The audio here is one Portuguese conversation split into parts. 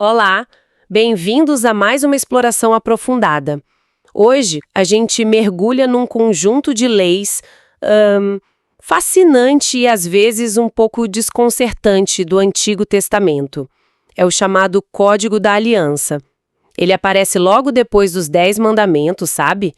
Olá, bem-vindos a mais uma exploração aprofundada. Hoje, a gente mergulha num conjunto de leis fascinante e às vezes um pouco desconcertante do Antigo Testamento. É o chamado Código da Aliança. Ele aparece logo depois dos 10 Mandamentos, sabe?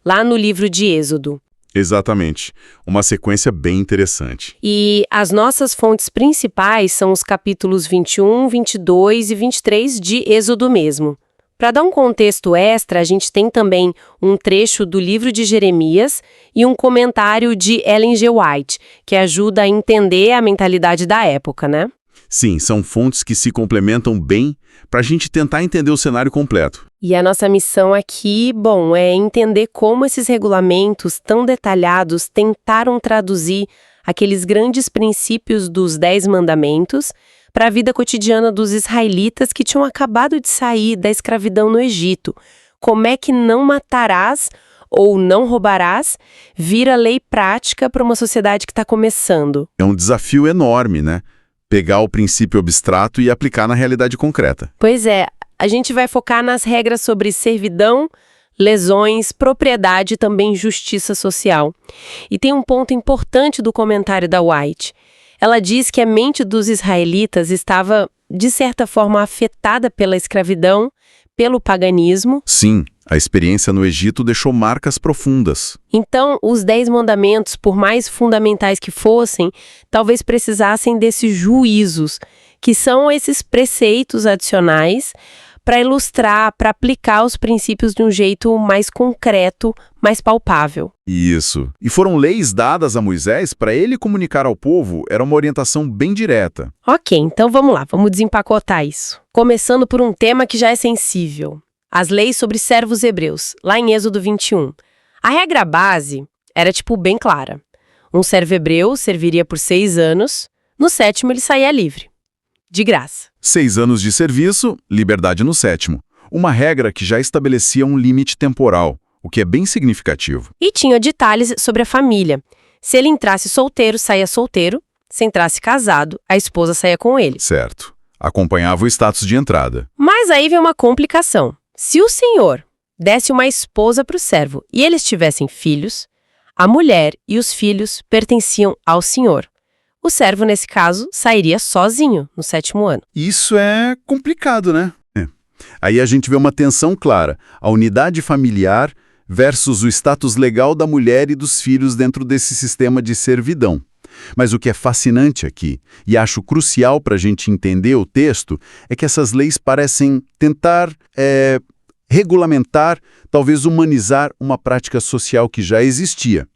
Lá no livro de Êxodo. Exatamente. Uma sequência bem interessante. E as nossas fontes principais são os capítulos 21, 22 e 23 de Êxodo mesmo. Para dar um contexto extra, a gente tem também um trecho do livro de Jeremias e um comentário de Ellen G. White, que ajuda a entender a mentalidade da época, né? Sim, são fontes que se complementam bem para a gente tentar entender o cenário completo. E a nossa missão aqui, é entender como esses regulamentos tão detalhados tentaram traduzir aqueles grandes princípios dos 10 mandamentos para a vida cotidiana dos israelitas que tinham acabado de sair da escravidão no Egito. Como é que não matarás ou não roubarás vira lei prática para uma sociedade que está começando? É um desafio enorme, né? Pegar o princípio abstrato e aplicar na realidade concreta. Pois é, a gente vai focar nas regras sobre servidão, lesões, propriedade e também justiça social. E tem um ponto importante do comentário da White. Ela diz que a mente dos israelitas estava, de certa forma, afetada pela escravidão, pelo paganismo. Sim, a experiência no Egito deixou marcas profundas. Então, os 10 mandamentos, por mais fundamentais que fossem, talvez precisassem desses juízos, que são esses preceitos adicionais para ilustrar, para aplicar os princípios de um jeito mais concreto, mais palpável. Isso. E foram leis dadas a Moisés para ele comunicar ao povo, era uma orientação bem direta. Ok, então vamos lá, vamos desempacotar isso. Começando por um tema que já é sensível. As leis sobre servos hebreus, lá em Êxodo 21. A regra base era, bem clara. Um servo hebreu serviria por 6 anos, no 7º ele saía livre. De graça. 6 anos de serviço, liberdade no 7º. Uma regra que já estabelecia um limite temporal, o que é bem significativo. E tinha detalhes sobre a família. Se ele entrasse solteiro, saía solteiro. Se entrasse casado, a esposa saía com ele. Certo. Acompanhava o status de entrada. Mas aí vem uma complicação. Se o senhor desse uma esposa para o servo e eles tivessem filhos, a mulher e os filhos pertenciam ao senhor. O servo, nesse caso, sairia sozinho no 7º ano. Isso é complicado, né? Aí a gente vê uma tensão clara. A unidade familiar versus o status legal da mulher e dos filhos dentro desse sistema de servidão. Mas o que é fascinante aqui, e acho crucial para a gente entender o texto, é que essas leis parecem tentar regulamentar, talvez humanizar uma prática social que já existia.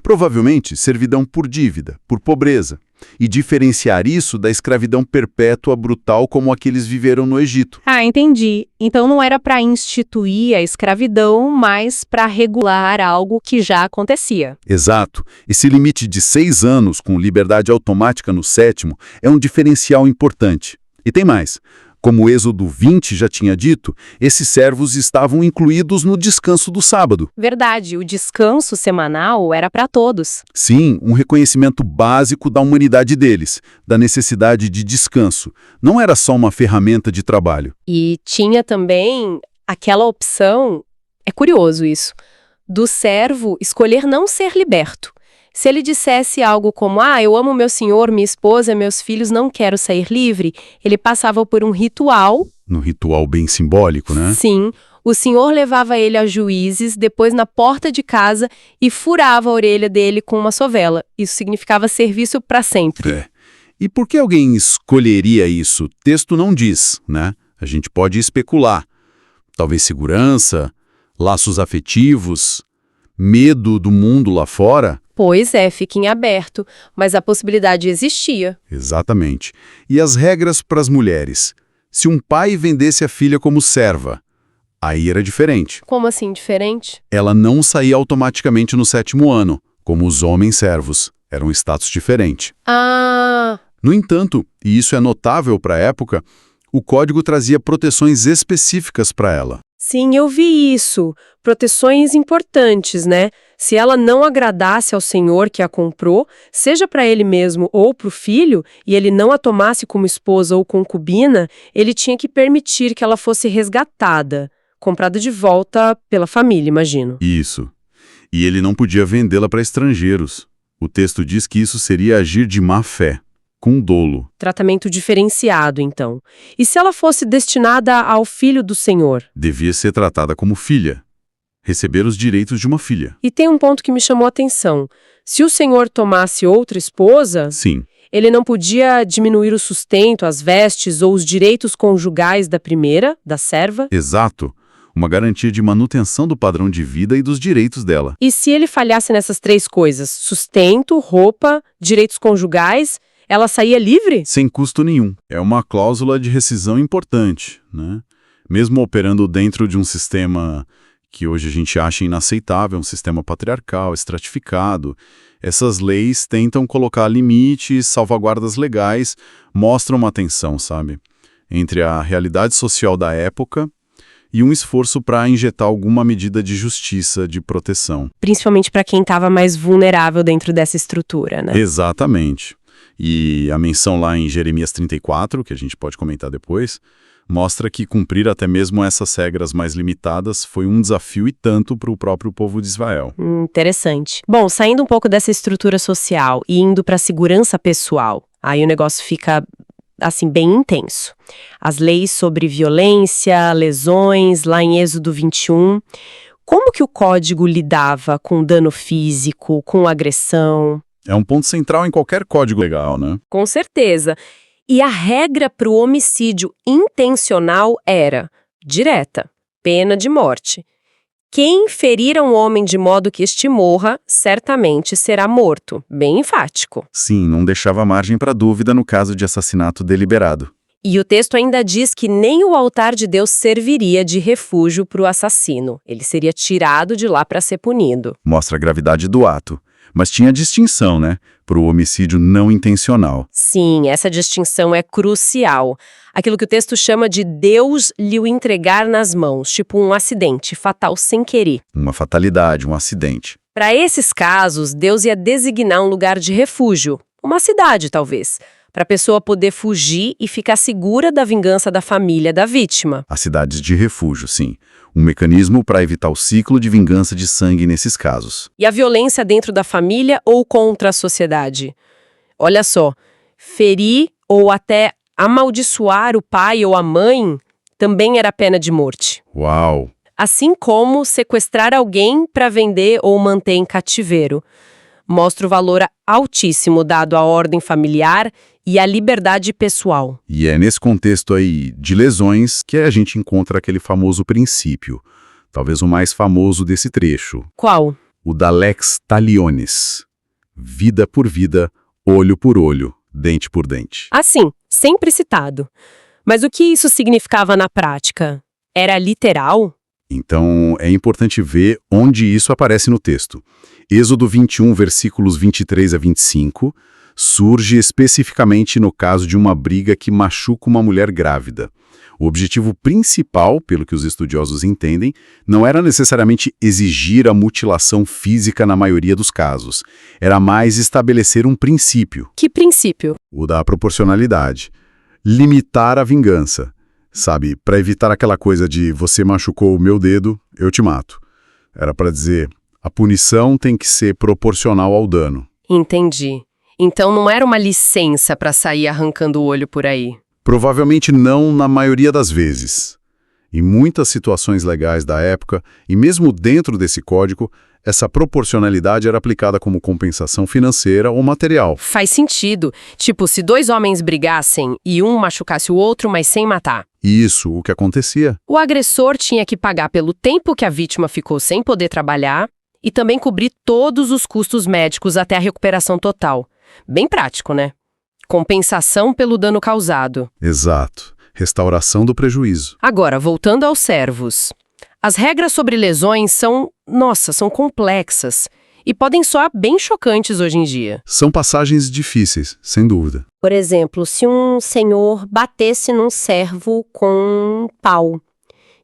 Provavelmente servidão por dívida, por pobreza, e diferenciar isso da escravidão perpétua brutal como a que eles viveram no Egito. Ah, entendi. Então não era para instituir a escravidão, mas para regular algo que já acontecia. Exato. Esse limite de 6 anos com liberdade automática no 7º é um diferencial importante. E tem mais. Como o Êxodo 20 já tinha dito, esses servos estavam incluídos no descanso do sábado. Verdade, o descanso semanal era para todos. Sim, um reconhecimento básico da humanidade deles, da necessidade de descanso. Não era só uma ferramenta de trabalho. E tinha também aquela opção, é curioso isso, do servo escolher não ser liberto. Se ele dissesse algo como, eu amo meu senhor, minha esposa, meus filhos, não quero sair livre, ele passava por um ritual. Um ritual bem simbólico, né? Sim. O senhor levava ele a juízes, depois na porta de casa e furava a orelha dele com uma sovela. Isso significava serviço para sempre. E por que alguém escolheria isso? O texto não diz, né? A gente pode especular. Talvez segurança, laços afetivos, medo do mundo lá fora. Pois é, fica em aberto, mas a possibilidade existia. Exatamente. E as regras para as mulheres? Se um pai vendesse a filha como serva, aí era diferente. Como assim diferente? Ela não saía automaticamente no 7º ano, como os homens servos. Era um status diferente. No entanto, e isso é notável para a época, o código trazia proteções específicas para ela. Sim, eu vi isso. Proteções importantes, né? Se ela não agradasse ao senhor que a comprou, seja para ele mesmo ou para o filho, e ele não a tomasse como esposa ou concubina, ele tinha que permitir que ela fosse resgatada, comprada de volta pela família, imagino. Isso. E ele não podia vendê-la para estrangeiros. O texto diz que isso seria agir de má fé, com dolo. Tratamento diferenciado, então. E se ela fosse destinada ao filho do senhor? Devia ser tratada como filha. Receber os direitos de uma filha. E tem um ponto que me chamou a atenção. Se o senhor tomasse outra esposa, Sim. ele não podia diminuir o sustento, as vestes ou os direitos conjugais da primeira, da serva? Exato. Uma garantia de manutenção do padrão de vida e dos direitos dela. E se ele falhasse nessas três coisas, sustento, roupa, direitos conjugais, ela saía livre? Sem custo nenhum. É uma cláusula de rescisão importante, né? Mesmo operando dentro de um sistema que hoje a gente acha inaceitável, um sistema patriarcal, estratificado, essas leis tentam colocar limites, salvaguardas legais, mostram uma tensão, sabe? Entre a realidade social da época e um esforço para injetar alguma medida de justiça, de proteção. Principalmente para quem estava mais vulnerável dentro dessa estrutura, né? Exatamente. E a menção lá em Jeremias 34, que a gente pode comentar depois, mostra que cumprir até mesmo essas regras mais limitadas foi um desafio e tanto para o próprio povo de Israel. Interessante. Bom, saindo um pouco dessa estrutura social e indo para a segurança pessoal, aí o negócio fica, assim, bem intenso. As leis sobre violência, lesões, lá em Êxodo 21, como que o código lidava com dano físico, com agressão? É um ponto central em qualquer código legal, né? Com certeza. E a regra para o homicídio intencional era direta, pena de morte. Quem ferir um homem de modo que este morra, certamente será morto. Bem enfático. Sim, não deixava margem para dúvida no caso de assassinato deliberado. E o texto ainda diz que nem o altar de Deus serviria de refúgio para o assassino. Ele seria tirado de lá para ser punido. Mostra a gravidade do ato. Mas tinha distinção, né? Para o homicídio não intencional. Sim, essa distinção é crucial. Aquilo que o texto chama de Deus lhe o entregar nas mãos, tipo um acidente fatal sem querer. Uma fatalidade, um acidente. Para esses casos, Deus ia designar um lugar de refúgio, uma cidade talvez, para a pessoa poder fugir e ficar segura da vingança da família da vítima. As cidades de refúgio, sim. Um mecanismo para evitar o ciclo de vingança de sangue nesses casos. E a violência dentro da família ou contra a sociedade? Olha só, ferir ou até amaldiçoar o pai ou a mãe também era pena de morte. Uau! Assim como sequestrar alguém para vender ou manter em cativeiro. Mostra o valor altíssimo dado à ordem familiar e à liberdade pessoal. E é nesse contexto aí de lesões que a gente encontra aquele famoso princípio, talvez o mais famoso desse trecho. Qual? O da lex talionis. Vida por vida, olho por olho, dente por dente. Assim, sempre citado. Mas o que isso significava na prática? Era literal? Então, é importante ver onde isso aparece no texto. Êxodo 21, versículos 23 a 25, surge especificamente no caso de uma briga que machuca uma mulher grávida. O objetivo principal, pelo que os estudiosos entendem, não era necessariamente exigir a mutilação física na maioria dos casos. Era mais estabelecer um princípio. Que princípio? O da proporcionalidade. Limitar a vingança. Sabe, para evitar aquela coisa de você machucou o meu dedo, eu te mato. Era para dizer, a punição tem que ser proporcional ao dano. Entendi. Então não era uma licença para sair arrancando o olho por aí. Provavelmente não na maioria das vezes. Em muitas situações legais da época, e mesmo dentro desse código, essa proporcionalidade era aplicada como compensação financeira ou material. Faz sentido. Tipo, se dois homens brigassem e um machucasse o outro, mas sem matar. Isso, o que acontecia. O agressor tinha que pagar pelo tempo que a vítima ficou sem poder trabalhar e também cobrir todos os custos médicos até a recuperação total. Bem prático, né? Compensação pelo dano causado. Exato. Restauração do prejuízo. Agora, voltando aos servos. As regras sobre lesões são complexas e podem soar bem chocantes hoje em dia. São passagens difíceis, sem dúvida. Por exemplo, se um senhor batesse num servo com um pau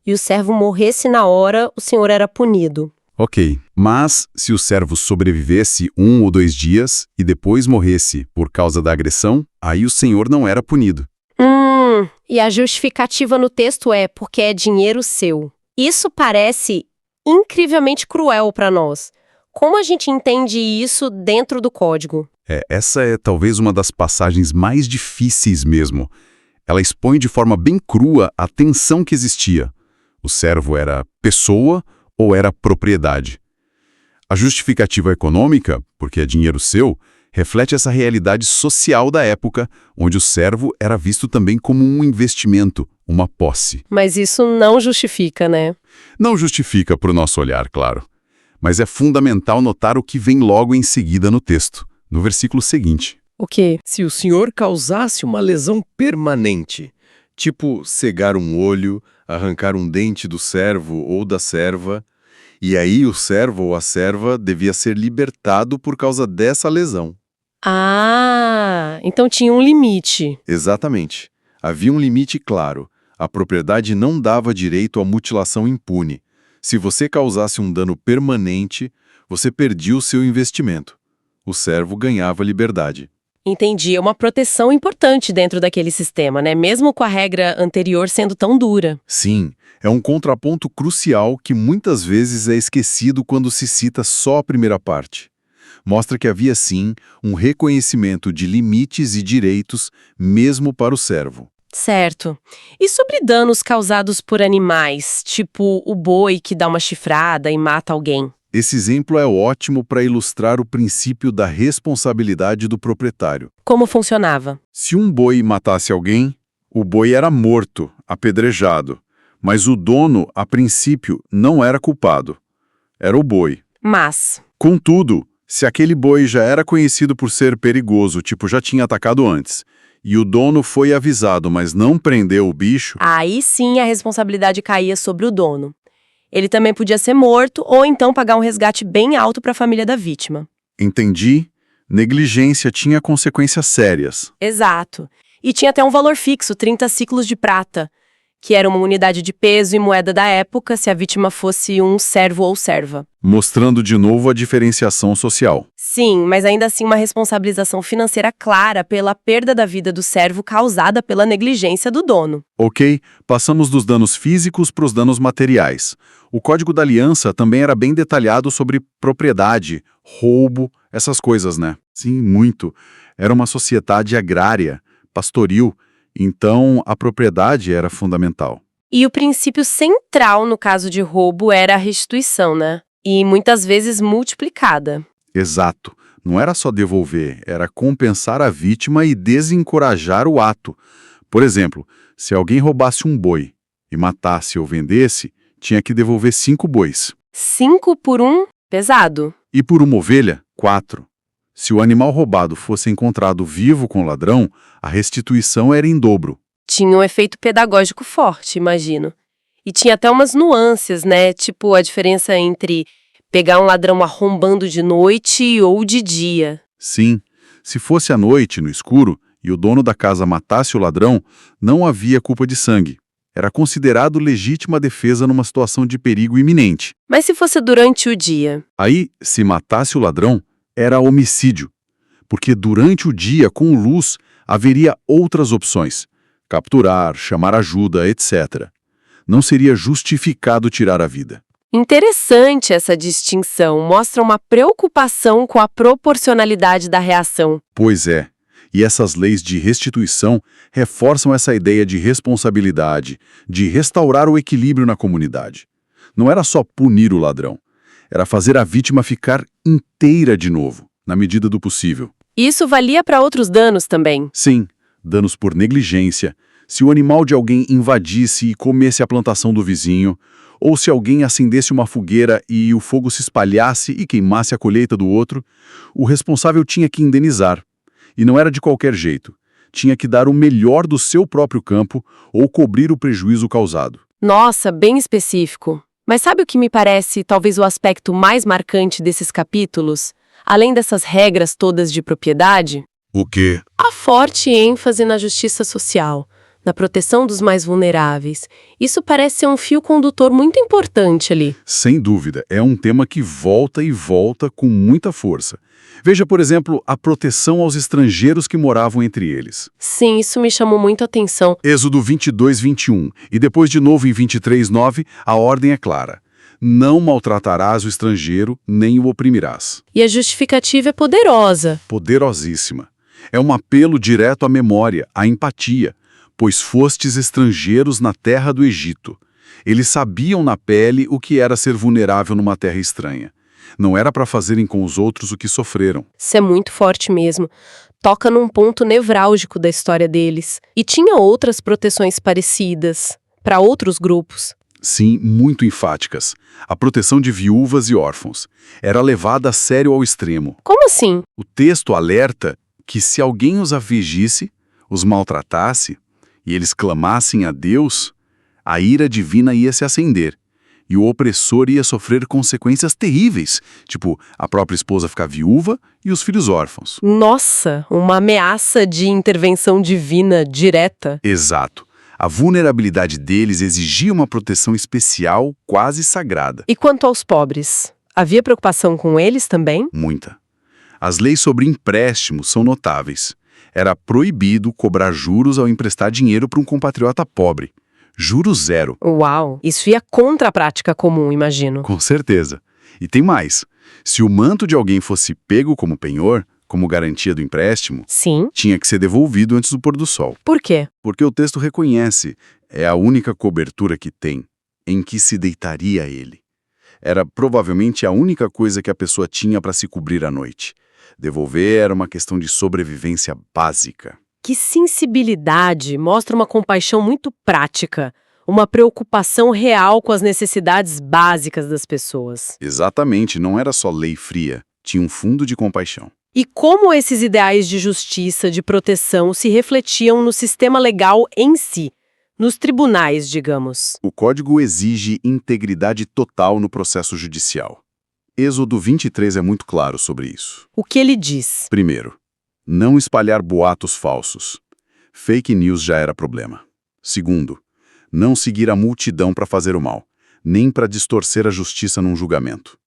e o servo morresse na hora, o senhor era punido. Ok, mas se o servo sobrevivesse 1 ou 2 dias e depois morresse por causa da agressão, aí o senhor não era punido. E a justificativa no texto é porque é dinheiro seu. Isso parece incrivelmente cruel para nós. Como a gente entende isso dentro do código? Essa é talvez uma das passagens mais difíceis mesmo. Ela expõe de forma bem crua a tensão que existia. O servo era pessoa ou era propriedade? A justificativa econômica, porque é dinheiro seu, reflete essa realidade social da época, onde o servo era visto também como um investimento, uma posse. Mas isso não justifica, né? Não justifica para o nosso olhar, claro. Mas é fundamental notar o que vem logo em seguida no texto, no versículo seguinte. O quê? Se o senhor causasse uma lesão permanente, tipo cegar um olho, arrancar um dente do servo ou da serva, e aí o servo ou a serva devia ser libertado por causa dessa lesão. Ah, então tinha um limite. Exatamente. Havia um limite claro. A propriedade não dava direito à mutilação impune. Se você causasse um dano permanente, você perdia o seu investimento. O servo ganhava liberdade. Entendi, é uma proteção importante dentro daquele sistema, né? Mesmo com a regra anterior sendo tão dura. Sim, é um contraponto crucial que muitas vezes é esquecido quando se cita só a primeira parte. Mostra que havia, sim, um reconhecimento de limites e direitos mesmo para o servo. Certo. E sobre danos causados por animais, tipo o boi que dá uma chifrada e mata alguém? Esse exemplo é ótimo para ilustrar o princípio da responsabilidade do proprietário. Como funcionava? Se um boi matasse alguém, o boi era morto, apedrejado. Mas o dono, a princípio, não era culpado. Era o boi. Mas... Contudo, se aquele boi já era conhecido por ser perigoso, tipo já tinha atacado antes, e o dono foi avisado, mas não prendeu o bicho... Aí sim a responsabilidade caía sobre o dono. Ele também podia ser morto ou então pagar um resgate bem alto para a família da vítima. Entendi. Negligência tinha consequências sérias. Exato. E tinha até um valor fixo, 30 ciclos de prata, que era uma unidade de peso e moeda da época se a vítima fosse um servo ou serva. Mostrando de novo a diferenciação social. Sim, mas ainda assim uma responsabilização financeira clara pela perda da vida do servo causada pela negligência do dono. Ok, passamos dos danos físicos para os danos materiais. O Código da Aliança também era bem detalhado sobre propriedade, roubo, essas coisas, né? Sim, muito. Era uma sociedade agrária, pastoril, então a propriedade era fundamental. E o princípio central no caso de roubo era a restituição, né? E muitas vezes multiplicada. Exato. Não era só devolver, era compensar a vítima e desencorajar o ato. Por exemplo, se alguém roubasse um boi e matasse ou vendesse, tinha que devolver 5 bois. 5 por 1? Pesado. E por uma ovelha, 4. Se o animal roubado fosse encontrado vivo com o ladrão, a restituição era em dobro. Tinha um efeito pedagógico forte, imagino. E tinha até umas nuances, né? Tipo a diferença entre pegar um ladrão arrombando de noite ou de dia. Sim, se fosse à noite, no escuro, e o dono da casa matasse o ladrão, não havia culpa de sangue. Era considerado legítima defesa numa situação de perigo iminente. Mas se fosse durante o dia? Aí, se matasse o ladrão, era homicídio. Porque durante o dia, com luz, haveria outras opções. Capturar, chamar ajuda, etc. Não seria justificado tirar a vida. Interessante essa distinção. Mostra uma preocupação com a proporcionalidade da reação. Pois é. E essas leis de restituição reforçam essa ideia de responsabilidade, de restaurar o equilíbrio na comunidade. Não era só punir o ladrão. Era fazer a vítima ficar inteira de novo, na medida do possível. Isso valia para outros danos também. Sim, danos por negligência, se o animal de alguém invadisse e comesse a plantação do vizinho, ou se alguém acendesse uma fogueira e o fogo se espalhasse e queimasse a colheita do outro, o responsável tinha que indenizar. E não era de qualquer jeito. Tinha que dar o melhor do seu próprio campo ou cobrir o prejuízo causado. Nossa, bem específico. Mas sabe o que me parece talvez o aspecto mais marcante desses capítulos? Além dessas regras todas de propriedade? O quê? A forte ênfase na justiça social, na proteção dos mais vulneráveis. Isso parece ser um fio condutor muito importante ali. Sem dúvida, é um tema que volta e volta com muita força. Veja, por exemplo, a proteção aos estrangeiros que moravam entre eles. Sim, isso me chamou muito a atenção. Êxodo 22, 21. E depois de novo em 23, 9, a ordem é clara. Não maltratarás o estrangeiro, nem o oprimirás. E a justificativa é poderosa. Poderosíssima. É um apelo direto à memória, à empatia, pois fostes estrangeiros na terra do Egito. Eles sabiam na pele o que era ser vulnerável numa terra estranha. Não era para fazerem com os outros o que sofreram. Isso é muito forte mesmo. Toca num ponto nevrálgico da história deles. E tinha outras proteções parecidas, para outros grupos. Sim, muito enfáticas. A proteção de viúvas e órfãos era levada a sério ao extremo. Como assim? O texto alerta que se alguém os afligisse, os maltratasse, e eles clamassem a Deus, a ira divina ia se acender, e o opressor ia sofrer consequências terríveis, tipo a própria esposa ficar viúva e os filhos órfãos. Nossa, uma ameaça de intervenção divina direta. Exato. A vulnerabilidade deles exigia uma proteção especial, quase sagrada. E quanto aos pobres? Havia preocupação com eles também? Muita. As leis sobre empréstimos são notáveis. Era proibido cobrar juros ao emprestar dinheiro para um compatriota pobre. Juro zero. Uau, isso ia contra a prática comum, imagino. Com certeza. E tem mais. Se o manto de alguém fosse pego como penhor, como garantia do empréstimo, Sim. tinha que ser devolvido antes do pôr do sol. Por quê? Porque o texto reconhece, é a única cobertura que tem, em que se deitaria ele. Era provavelmente a única coisa que a pessoa tinha para se cobrir à noite. Devolver era uma questão de sobrevivência básica. Que sensibilidade, mostra uma compaixão muito prática, uma preocupação real com as necessidades básicas das pessoas. Exatamente, não era só lei fria, tinha um fundo de compaixão. E como esses ideais de justiça, de proteção, se refletiam no sistema legal em si, nos tribunais, digamos. O Código exige integridade total no processo judicial. Êxodo 23 é muito claro sobre isso. O que ele diz? Primeiro, não espalhar boatos falsos. Fake news já era problema. Segundo, não seguir a multidão para fazer o mal, nem para distorcer a justiça num julgamento.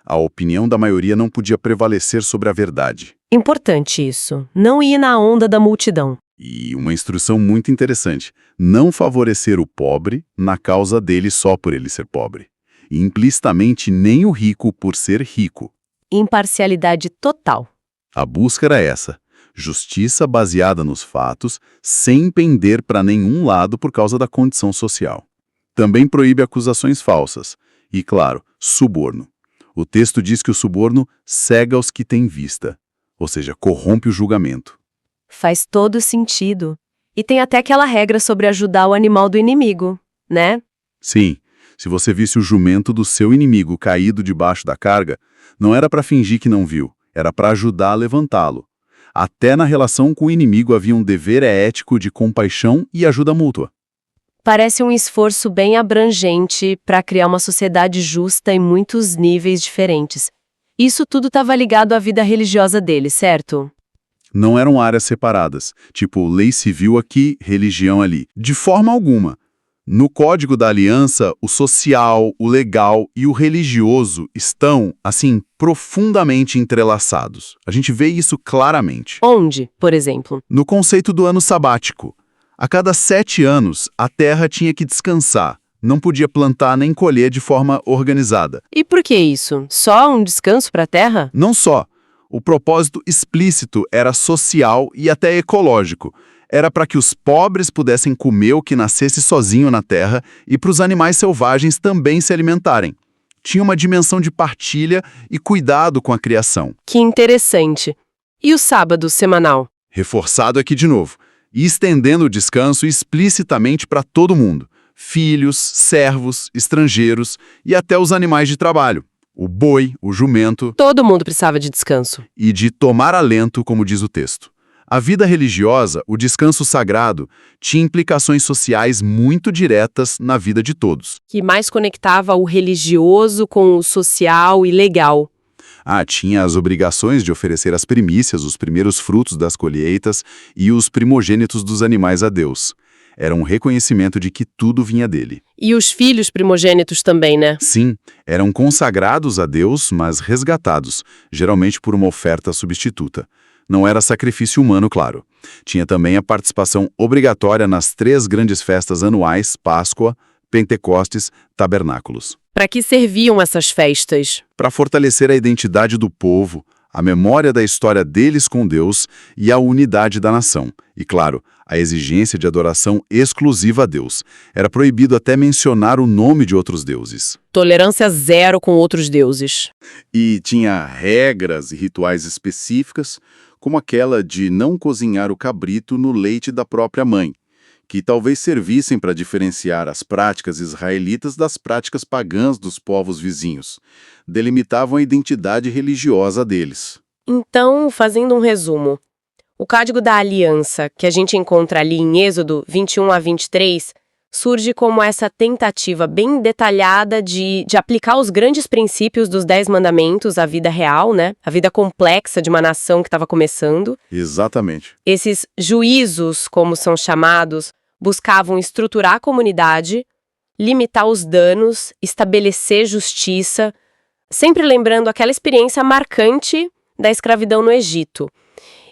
A opinião da maioria não podia prevalecer sobre a verdade. Importante isso. Não ir na onda da multidão. E uma instrução muito interessante, não favorecer o pobre na causa dele só por ele ser pobre. E implicitamente nem o rico por ser rico. Imparcialidade total. A busca era essa, justiça baseada nos fatos, sem pender para nenhum lado por causa da condição social. Também proíbe acusações falsas. E, claro, suborno. O texto diz que o suborno cega os que têm vista, ou seja, corrompe o julgamento. Faz todo sentido. E tem até aquela regra sobre ajudar o animal do inimigo, né? Sim, se você visse o jumento do seu inimigo caído debaixo da carga, não era para fingir que não viu, era para ajudar a levantá-lo. Até na relação com o inimigo havia um dever ético de compaixão e ajuda mútua. Parece um esforço bem abrangente para criar uma sociedade justa em muitos níveis diferentes. Isso tudo estava ligado à vida religiosa dele, certo? Não eram áreas separadas, tipo lei civil aqui, religião ali. De forma alguma. No Código da Aliança, o social, o legal e o religioso estão, assim, profundamente entrelaçados. A gente vê isso claramente. Onde, por exemplo? No conceito do ano sabático. A cada 7 anos, a terra tinha que descansar. Não podia plantar nem colher de forma organizada. E por que isso? Só um descanso para a terra? Não só. O propósito explícito era social e até ecológico. Era para que os pobres pudessem comer o que nascesse sozinho na terra e para os animais selvagens também se alimentarem. Tinha uma dimensão de partilha e cuidado com a criação. Que interessante. E o sábado semanal? Reforçado aqui de novo. E estendendo o descanso explicitamente para todo mundo. Filhos, servos, estrangeiros e até os animais de trabalho. O boi, o jumento. Todo mundo precisava de descanso. E de tomar alento, como diz o texto. A vida religiosa, o descanso sagrado, tinha implicações sociais muito diretas na vida de todos. Que mais conectava o religioso com o social e legal. Tinha as obrigações de oferecer as primícias, os primeiros frutos das colheitas e os primogênitos dos animais a Deus. Era um reconhecimento de que tudo vinha dele. E os filhos primogênitos também, né? Sim, eram consagrados a Deus, mas resgatados, geralmente por uma oferta substituta. Não era sacrifício humano, claro. Tinha também a participação obrigatória nas 3 grandes festas anuais, Páscoa, Pentecostes, Tabernáculos. Para que serviam essas festas? Para fortalecer a identidade do povo, a memória da história deles com Deus e a unidade da nação. E, claro, a exigência de adoração exclusiva a Deus. Era proibido até mencionar o nome de outros deuses. Tolerância zero com outros deuses. E tinha regras e rituais específicas, como aquela de não cozinhar o cabrito no leite da própria mãe, que talvez servissem para diferenciar as práticas israelitas das práticas pagãs dos povos vizinhos. Delimitavam a identidade religiosa deles. Então, fazendo um resumo, o Código da Aliança, que a gente encontra ali em Êxodo 21 a 23, surge como essa tentativa bem detalhada de aplicar os grandes princípios dos 10 mandamentos à vida real, né? A vida complexa de uma nação que estava começando. Exatamente. Esses juízos, como são chamados, buscavam estruturar a comunidade, limitar os danos, estabelecer justiça, sempre lembrando aquela experiência marcante da escravidão no Egito.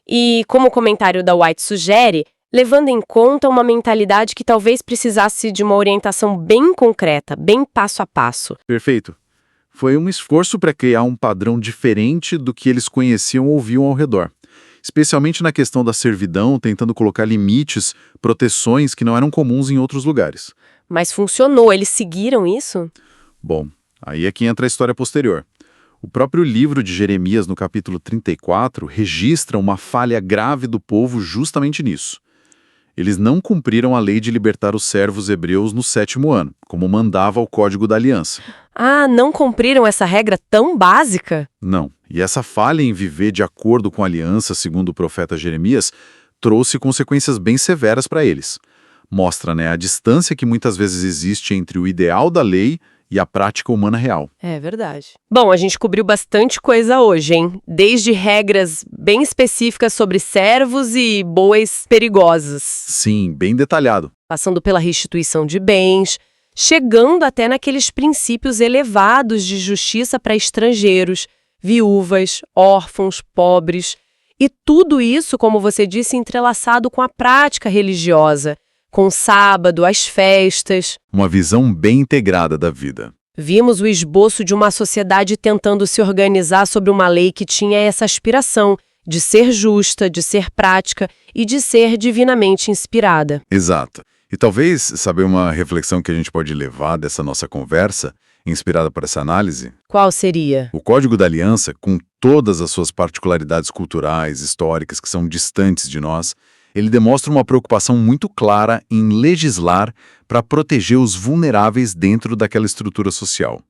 E, como o comentário da White sugere, levando em conta uma mentalidade que talvez precisasse de uma orientação bem concreta, bem passo a passo. Perfeito. Foi um esforço para criar um padrão diferente do que eles conheciam ou viam ao redor. Especialmente na questão da servidão, tentando colocar limites, proteções que não eram comuns em outros lugares. Mas funcionou, eles seguiram isso? Bom, aí é que entra a história posterior. O próprio livro de Jeremias, no capítulo 34, registra uma falha grave do povo justamente nisso. Eles não cumpriram a lei de libertar os servos hebreus no 7º ano, como mandava o Código da Aliança. Ah, não cumpriram essa regra tão básica? Não. E essa falha em viver de acordo com a aliança, segundo o profeta Jeremias, trouxe consequências bem severas para eles. Mostra, a distância que muitas vezes existe entre o ideal da lei e a prática humana real. É verdade. Bom, a gente cobriu bastante coisa hoje, hein? Desde regras bem específicas sobre servos e bois perigosos. Sim, bem detalhado. Passando pela restituição de bens, chegando até naqueles princípios elevados de justiça para estrangeiros, viúvas, órfãos, pobres. E tudo isso, como você disse, entrelaçado com a prática religiosa, com o sábado, as festas. Uma visão bem integrada da vida. Vimos o esboço de uma sociedade tentando se organizar sobre uma lei que tinha essa aspiração de ser justa, de ser prática e de ser divinamente inspirada. Exato. E talvez, saber uma reflexão que a gente pode levar dessa nossa conversa, inspirada por essa análise? Qual seria? O Código da Aliança, com todas as suas particularidades culturais, históricas, que são distantes de nós, ele demonstra uma preocupação muito clara em legislar para proteger os vulneráveis dentro daquela estrutura social.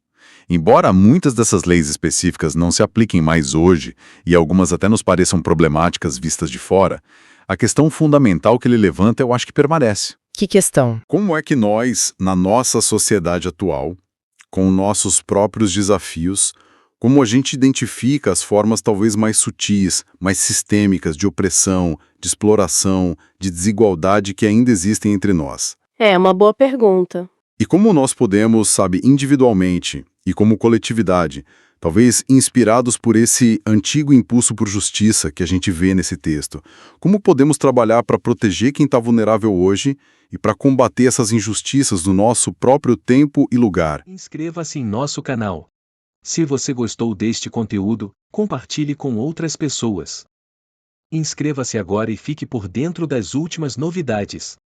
Embora muitas dessas leis específicas não se apliquem mais hoje, e algumas até nos pareçam problemáticas vistas de fora, a questão fundamental que ele levanta eu acho que permanece. Que questão? Como é que nós, na nossa sociedade atual, com nossos próprios desafios, como a gente identifica as formas talvez mais sutis, mais sistêmicas de opressão, de exploração, de desigualdade que ainda existem entre nós? É uma boa pergunta. E como nós podemos, individualmente e como coletividade, talvez inspirados por esse antigo impulso por justiça que a gente vê nesse texto, como podemos trabalhar para proteger quem está vulnerável hoje e para combater essas injustiças no nosso próprio tempo e lugar? Inscreva-se em nosso canal. Se você gostou deste conteúdo, compartilhe com outras pessoas. Inscreva-se agora e fique por dentro das últimas novidades.